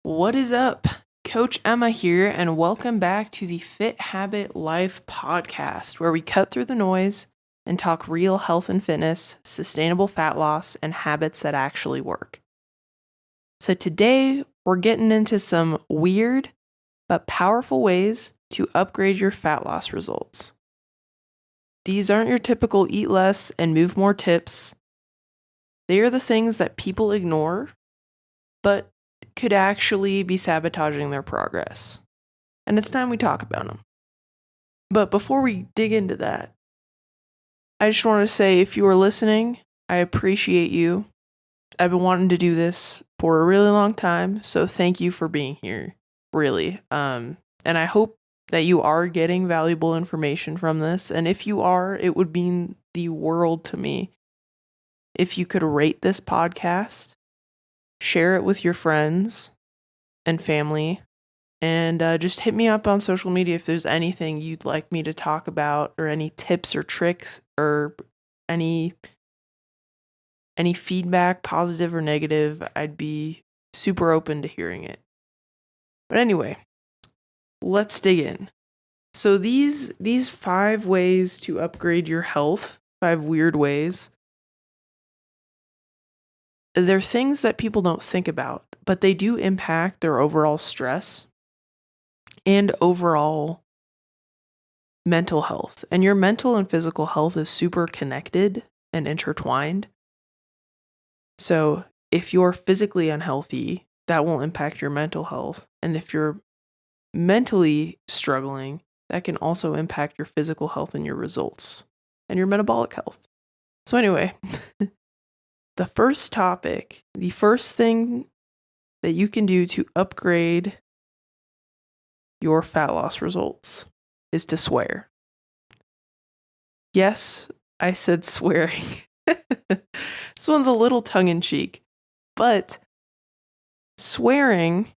What is up? Coach Emma here, and welcome back to the Fit Habit Life podcast, where we cut through the noise and talk real health and fitness, sustainable fat loss, and habits that actually work. So, today we're getting into some weird but powerful ways to upgrade your fat loss results. These aren't your typical eat less and move more tips. They are the things that people ignore, but could actually be sabotaging their progress. And it's time we talk about them. But before we dig into that, I just want to say if you are listening, I appreciate you. I've been wanting to do this for a really long time, so thank you for being here, really. And I hope that you are getting valuable information from this. And if you are, it would mean the world to me if you could rate this podcast, share it with your friends and family, and just hit me up on social media if there's anything you'd like me to talk about, or any tips or tricks, or any feedback, positive or negative. I'd be super open to hearing it. But anyway, let's dig in. So these 5 ways to upgrade your health, 5 weird ways, they're things that people don't think about, but they do impact their overall stress and overall mental health. And your mental and physical health is super connected and intertwined. So if you're physically unhealthy, that will impact your mental health. And if you're mentally struggling, that can also impact your physical health and your results and your metabolic health. So anyway, the first topic, the first thing that you can do to upgrade your fat loss results is to swear. Yes, I said swearing. This one's a little tongue-in-cheek, but swearing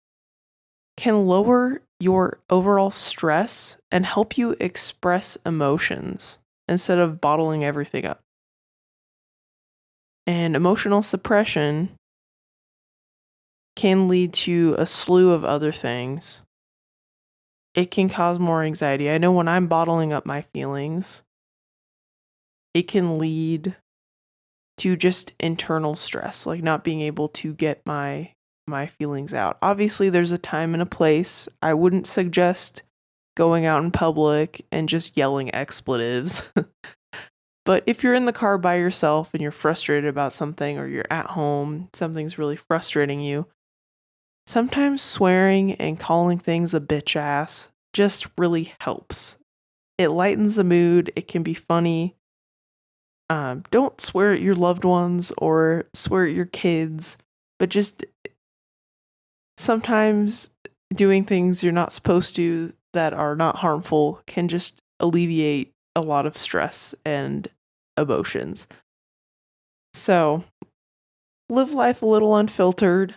can lower your overall stress and help you express emotions instead of bottling everything up. And emotional suppression can lead to a slew of other things. It can cause more anxiety. I know when I'm bottling up my feelings, it can lead to just internal stress, like not being able to get my feelings out. Obviously, there's a time and a place. I wouldn't suggest going out in public and just yelling expletives. But if you're in the car by yourself and you're frustrated about something, or you're at home, something's really frustrating you, sometimes swearing and calling things a bitch ass just really helps. It lightens the mood. It can be funny. Don't swear at your loved ones or swear at your kids, but just sometimes doing things you're not supposed to that are not harmful can just alleviate a lot of stress and emotions. So, live life a little unfiltered.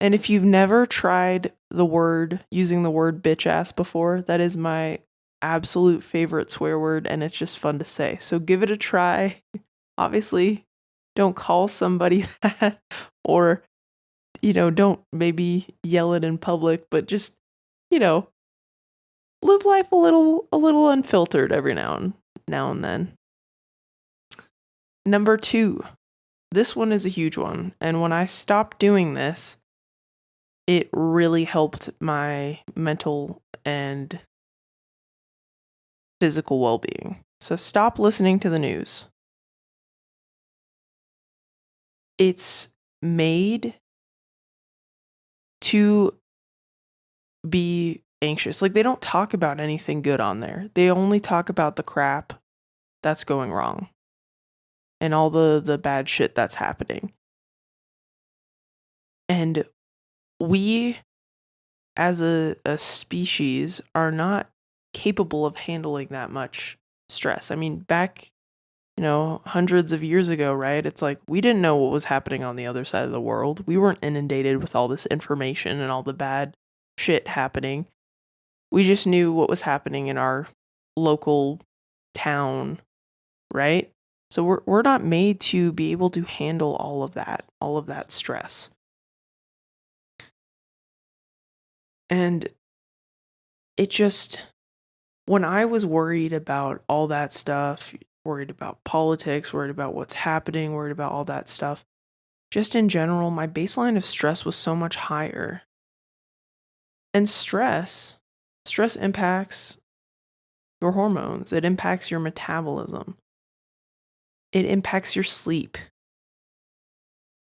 And if you've never tried using the word bitch ass before, that is my absolute favorite swear word, and it's just fun to say. So give it a try. Obviously, don't call somebody that, or, don't maybe yell it in public, but just, live life a little unfiltered every now and then. Number 2. This one is a huge one. And when I stopped doing this, it really helped my mental and physical well-being. So stop listening to the news. It's made to be anxious. Like, they don't talk about anything good on there. They only talk about the crap that's going wrong and all the bad shit that's happening. And we, as a species, are not capable of handling that much stress. I mean, back, hundreds of years ago, right? It's like we didn't know what was happening on the other side of the world. We weren't inundated with all this information and all the bad shit happening. We just knew what was happening in our local town, right? So we're not made to be able to handle all of that stress. And it just, when I was worried about all that stuff, worried about politics, worried about what's happening, worried about all that stuff, just in general, my baseline of stress was so much higher. And stress impacts your hormones, it impacts your metabolism, it impacts your sleep,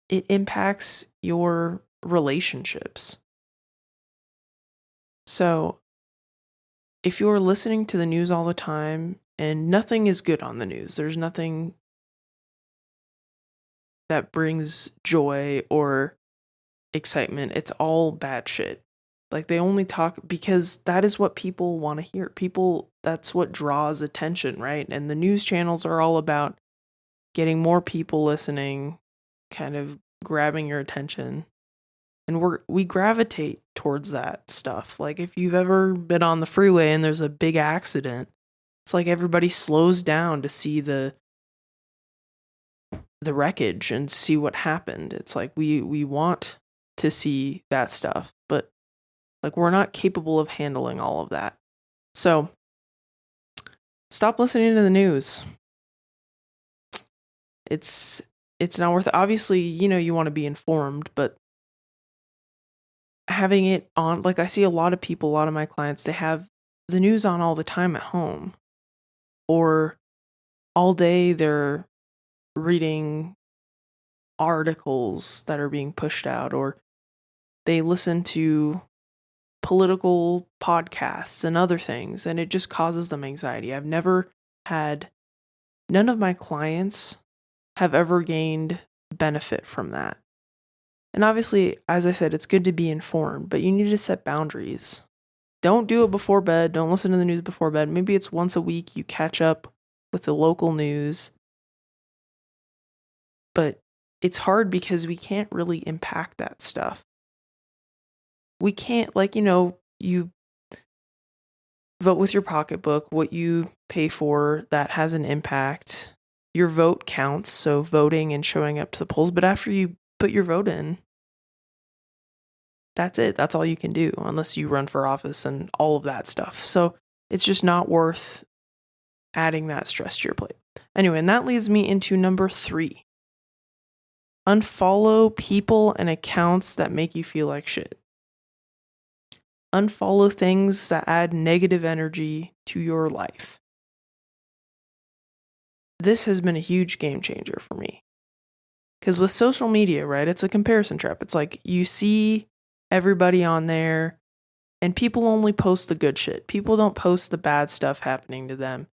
it impacts your relationships. So, if you're listening to the news all the time and nothing is good on the news, there's nothing that brings joy or excitement. It's all bad shit. Like they only talk because that is what people want to hear. People, that's what draws attention, right? And the news channels are all about getting more people listening, kind of grabbing your attention. And we gravitate towards that stuff. Like if you've ever been on the freeway and there's a big accident, it's like everybody slows down to see the wreckage and see what happened. It's like we want to see that stuff, but like we're not capable of handling all of that. So stop listening to the news. It's not worth it. Obviously, you want to be informed, but having it on, like I see a lot of people, a lot of my clients, they have the news on all the time at home, or all day they're reading articles that are being pushed out, or they listen to political podcasts and other things, and it just causes them anxiety. I've never had, none of my clients have ever gained benefit from that. And obviously, as I said, it's good to be informed, but you need to set boundaries. Don't do it before bed. Don't listen to the news before bed. Maybe it's once a week you catch up with the local news. But it's hard because we can't really impact that stuff. We can't, like, you vote with your pocketbook. What you pay for, that has an impact. Your vote counts, so voting and showing up to the polls. But after you put your vote in, that's it. That's all you can do unless you run for office and all of that stuff. So it's just not worth adding that stress to your plate. Anyway, and that leads me into number 3. Unfollow people and accounts that make you feel like shit. Unfollow things that add negative energy to your life. This has been a huge game changer for me. Because with social media, right, it's a comparison trap. It's like you see everybody on there and people only post the good shit. People don't post the bad stuff happening to them.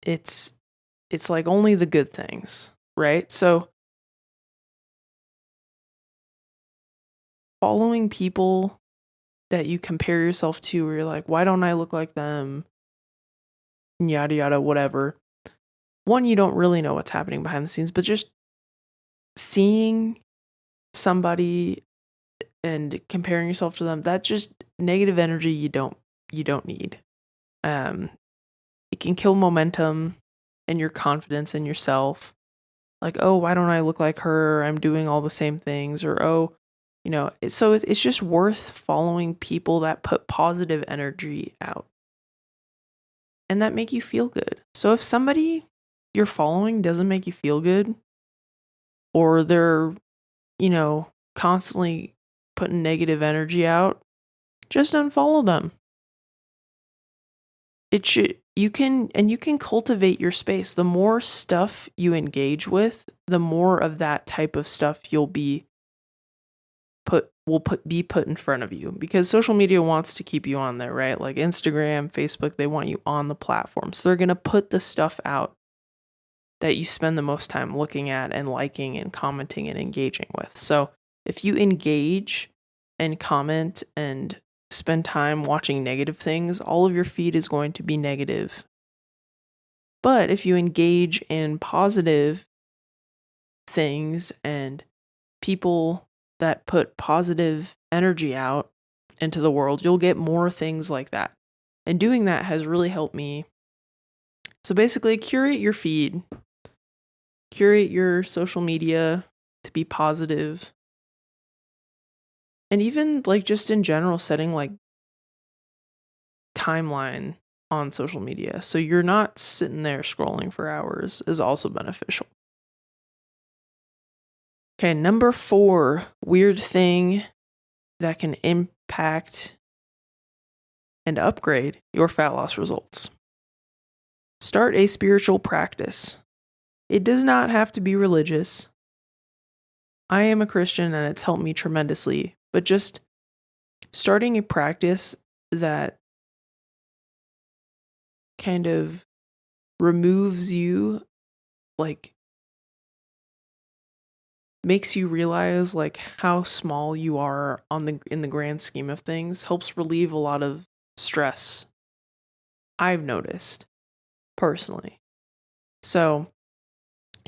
It's like only the good things, right? So following people that you compare yourself to, where you're like, why don't I look like them? Yada yada, whatever. One, you don't really know what's happening behind the scenes, but just seeing somebody and comparing yourself to them, that's just negative energy you don't need. It can kill momentum and your confidence in yourself. Like, oh, why don't I look like her? I'm doing all the same things. Or, oh, so it's just worth following people that put positive energy out and that make you feel good. So if somebody you're following doesn't make you feel good, or they're, constantly putting negative energy out, just unfollow them. You can cultivate your space. The more stuff you engage with, the more of that type of stuff be put in front of you, because social media wants to keep you on there, right? Like Instagram, Facebook, they want you on the platform. So they're going to put the stuff out that you spend the most time looking at and liking and commenting and engaging with. So if you engage and comment and spend time watching negative things, all of your feed is going to be negative. But if you engage in positive things and people that put positive energy out into the world, you'll get more things like that. And doing that has really helped me. So basically, curate your feed, curate your social media to be positive, And even like just in general, setting like timeline on social media so you're not sitting there scrolling for hours is also beneficial. Okay, number 4 weird thing that can impact and upgrade your fat loss results. Start a spiritual practice. It does not have to be religious. I am a Christian and it's helped me tremendously, but just starting a practice that kind of removes you, like makes you realize like how small you are on the in the grand scheme of things, helps relieve a lot of stress. I've noticed personally. So,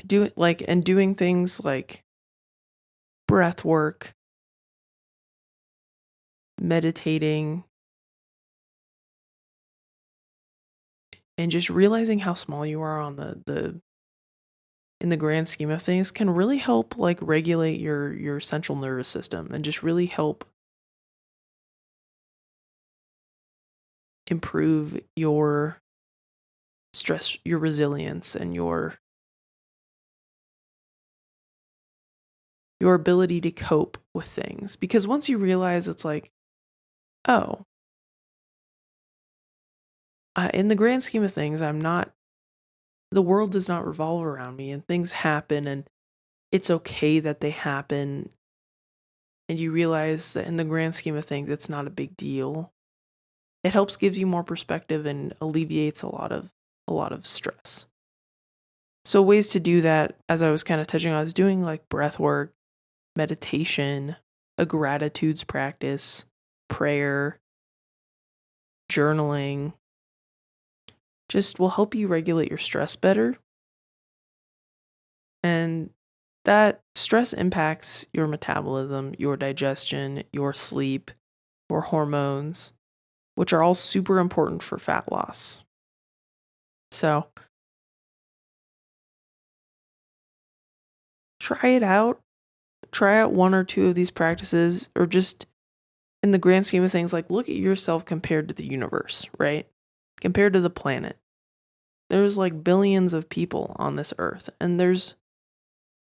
doing things like breath work, meditating, and just realizing how small you are on the in the grand scheme of things can really help like regulate your central nervous system and just really help improve your stress, your resilience, and your ability to cope with things. Because once you realize it's like, oh, in the grand scheme of things, the world does not revolve around me and things happen and it's okay that they happen. And you realize that in the grand scheme of things, it's not a big deal. It helps gives you more perspective and alleviates a lot of stress. So ways to do that, as I was kind of touching on, is doing like breath work, meditation, a gratitudes practice, prayer, journaling, just will help you regulate your stress better. And that stress impacts your metabolism, your digestion, your sleep, your hormones, which are all super important for fat loss. So try it out. Try out one or two of these practices, or just in the grand scheme of things, like look at yourself compared to the universe, right? Compared to the planet. There's like billions of people on this earth, and there's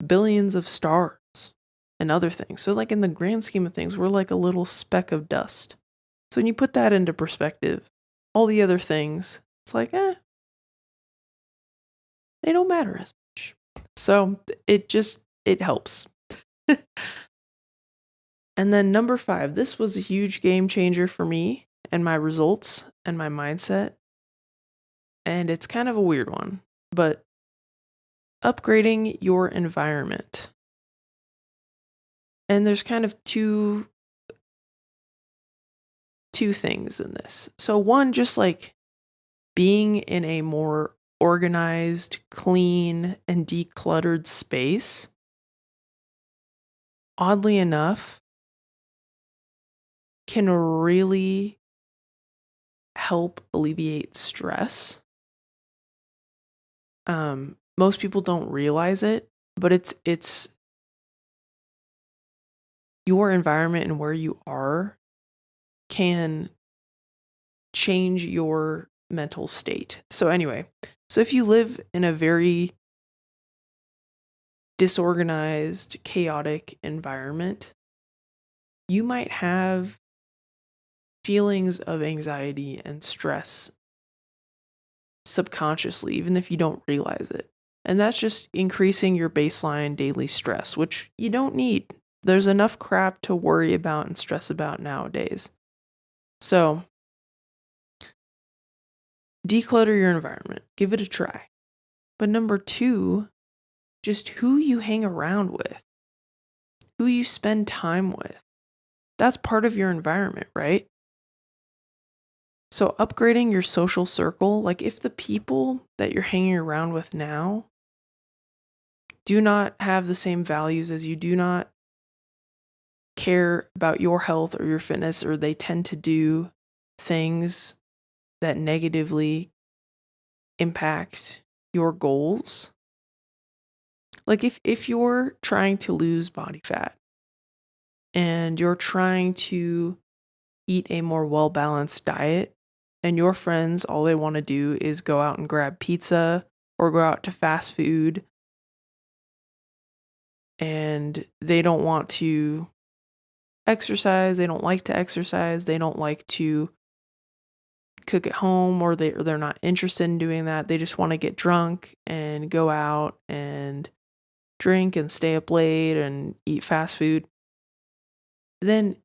billions of stars and other things. So, like, in the grand scheme of things, we're like a little speck of dust. So, when you put that into perspective, all the other things, it's like, they don't matter as much. So, it helps. And then number 5, this was a huge game changer for me and my results and my mindset. And it's kind of a weird one, but upgrading your environment. And there's kind of two things in this. So one, just like being in a more organized, clean, and decluttered space, oddly enough, can really help alleviate stress. Most people don't realize it, but it's your environment and where you are can change your mental state. So anyway, so if you live in a very disorganized, chaotic environment, you might have feelings of anxiety and stress subconsciously, even if you don't realize it. And that's just increasing your baseline daily stress, which you don't need. There's enough crap to worry about and stress about nowadays. So, declutter your environment, give it a try. But number 2, just who you hang around with, who you spend time with. That's part of your environment, right? So, upgrading your social circle, like if the people that you're hanging around with now do not have the same values as you, do not care about your health or your fitness, or they tend to do things that negatively impact your goals. Like if you're trying to lose body fat and you're trying to eat a more well-balanced diet, and your friends, all they want to do is go out and grab pizza or go out to fast food, and they don't want to exercise, they don't like to exercise, they don't like to cook at home, or they're not interested in doing that. They just want to get drunk and go out and drink and stay up late and eat fast food. Then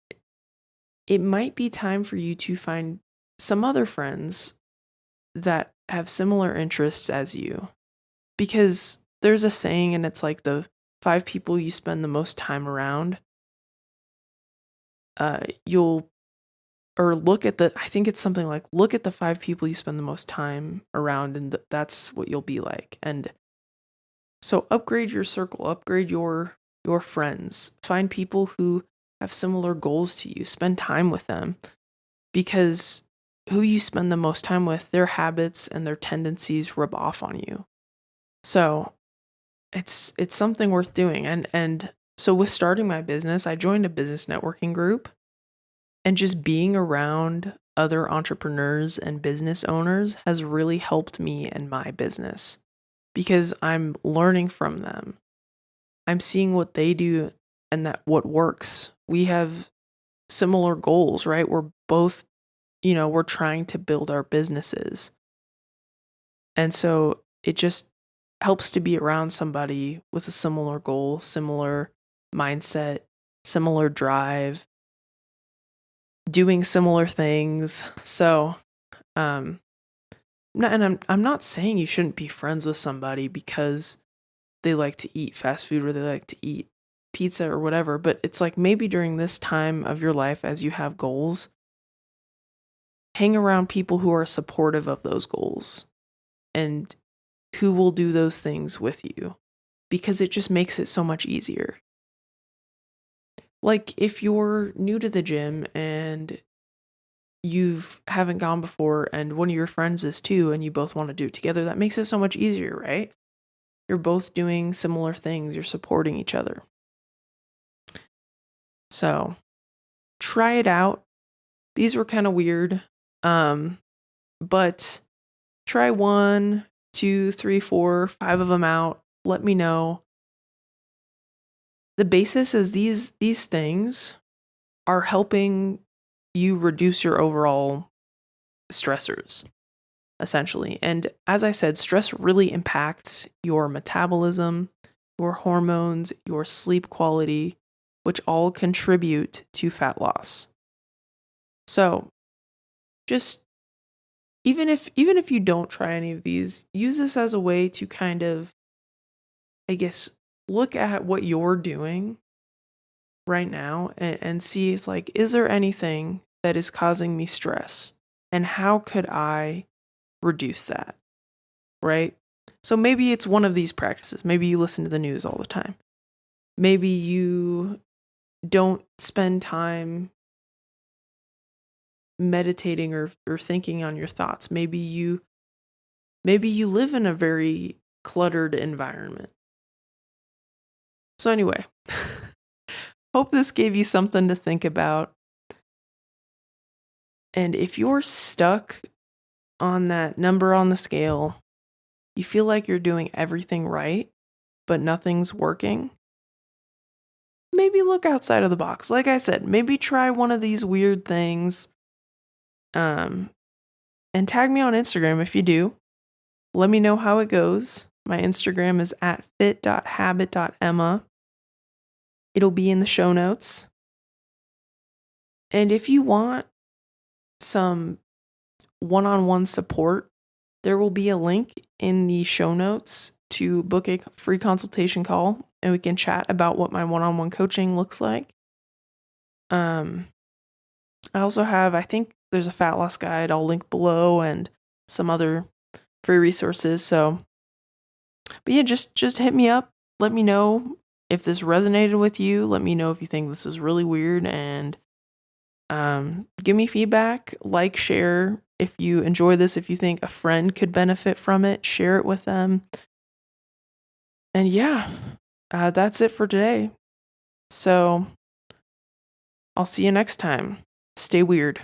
it might be time for you to find some other friends that have similar interests as you. Because there's a saying, and it's like the 5 people you spend the most time around, you'll or look at the I think it's something like look at the 5 people you spend the most time around, and that's what you'll be like. And so upgrade your circle, upgrade your friends. Find people who have similar goals to you. Spend time with them, because who you spend the most time with, their habits and their tendencies rub off on you. So, it's something worth doing. And so with starting my business, I joined a business networking group, and just being around other entrepreneurs and business owners has really helped me and my business, because I'm learning from them. I'm seeing what they do and that what works. We have similar goals, right? We're both, we're trying to build our businesses. And so it just helps to be around somebody with a similar goal, similar mindset, similar drive, doing similar things. So, um and I'm not saying you shouldn't be friends with somebody because they like to eat fast food or they like to eat pizza or whatever, but it's like maybe during this time of your life as you have goals, hang around people who are supportive of those goals and who will do those things with you, because it just makes it so much easier. Like if you're new to the gym and you've haven't gone before and one of your friends is too and you both want to do it together, that makes it so much easier, right? You're both doing similar things, you're supporting each other. So, try it out. These were kind of weird. Um but try one, two, three, four, five of them out. Let me know. The basis is these things are helping you reduce your overall stressors, essentially. And as I said, stress really impacts your metabolism, your hormones, your sleep quality, which all contribute to fat loss. So, just even if you don't try any of these, use this as a way to kind of, I guess, look at what you're doing right now and see, it's like, is there anything that is causing me stress? And how could I reduce that? Right? So maybe it's one of these practices. Maybe you listen to the news all the time. Maybe you don't spend time meditating or thinking on your thoughts. Maybe you live in a very cluttered environment. So anyway, hope this gave you something to think about. And if you're stuck on that number on the scale, you feel like you're doing everything right, but nothing's working, maybe look outside of the box. Like I said, maybe try one of these weird things. And tag me on Instagram if you do. Let me know how it goes. My Instagram is at fit.habit.emma. It'll be in the show notes. And if you want some one-on-one support, there will be a link in the show notes to book a free consultation call, and we can chat about what my one-on-one coaching looks like. I also have, I think there's a fat loss guide I'll link below and some other free resources. So, but yeah, just hit me up. Let me know if this resonated with you. Let me know if you think this is really weird, and give me feedback. Like, share if you enjoy this. If you think a friend could benefit from it, share it with them. And yeah, that's it for today. So I'll see you next time. Stay weird.